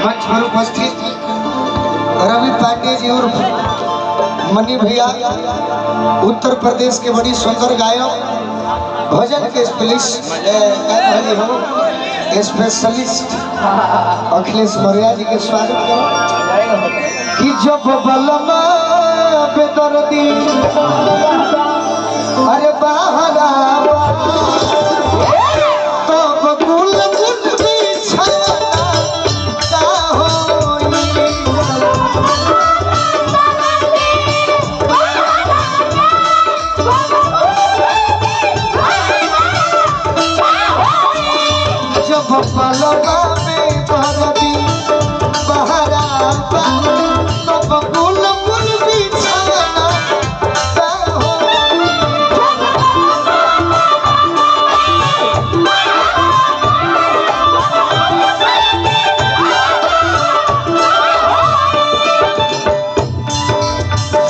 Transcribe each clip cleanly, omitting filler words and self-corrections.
मंच पर उपस्थित रवि पांडे जी और मनी भैया उत्तर प्रदेश के बड़ी सुंदर गायक भजन के स्पेशलिस्ट अखिलेश मौर्य जी के स्वागत करो कि जब बलमा बेदर्दी अरे बाहरा पलवा में भरदी बहरा तब गुल गुल बिछाना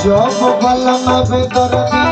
जब बलमा में दर्दी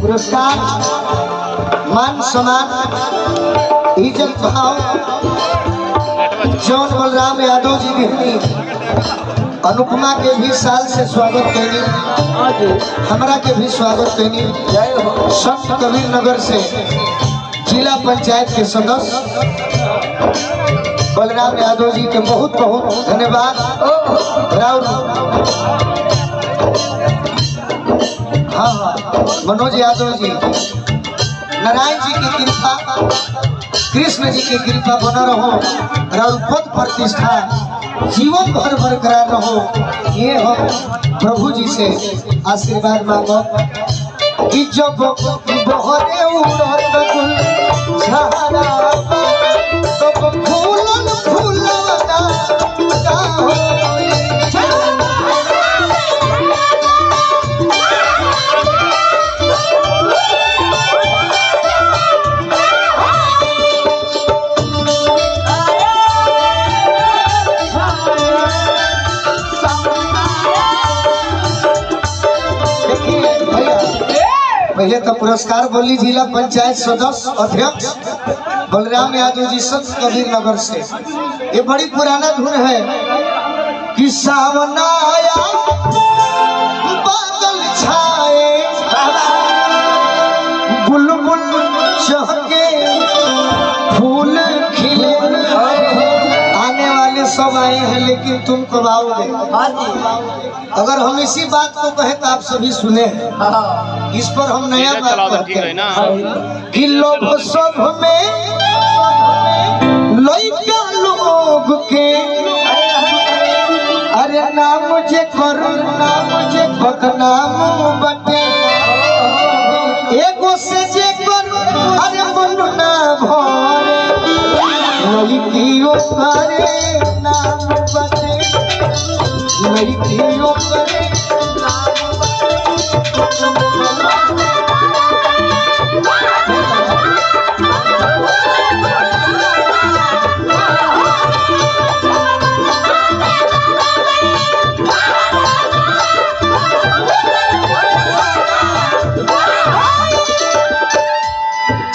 पुरस्कार मान सम्मान इज्जत भाव जौन बलराम यादव जी भी अनुपमा के भी साल से स्वागत कैनी हमरा के भी स्वागत कैनी संत कबीर नगर से जिला पंचायत के सदस्य बलराम यादव जी के बहुत बहुत धन्यवाद। हाँ मनोज यादव जी नारायण जी की कृपा कृष्ण जी की कृपा बना रहो और पद प्रतिष्ठा जीवन भर बरकरार रहो ये हो प्रभु जी से आशीर्वाद मांगो कि जब बहरे उड़त गुल छाड़ा तब फूलन फूलना पहले तो पुरस्कार बोली जिला पंचायत सदस्य अध्यक्ष बलराम यादव जी संत कबीर नगर से। ये बड़ी पुराना धुन है कि सावन आया बादल छाए बुलबुल चहके फूल खिले आने वाले सब आए हैं लेकिन तुम कब आओगे। अगर हम इसी बात को कहे तो आप सभी सुने इस पर हम नया बात करते हैं कि लोग सब में लइका लोग के अरे नाम जे कर नाम जे बदनाम बटे एगो से जे कर अरे मन ना भरे लइकियो करे नाम बटे लइकियो करे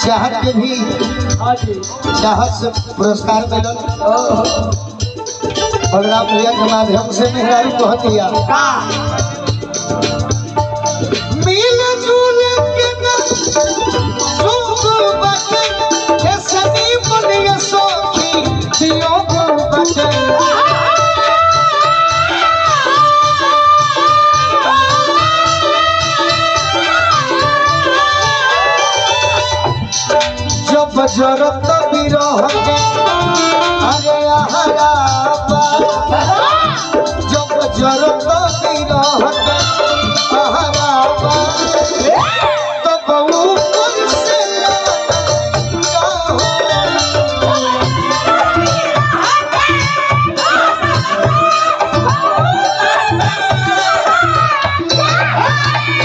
चाहत के भी चाहत से पुरस्कार मिलल बलराम भैया के माध्यम से मेहरारू कहतिया हो जाए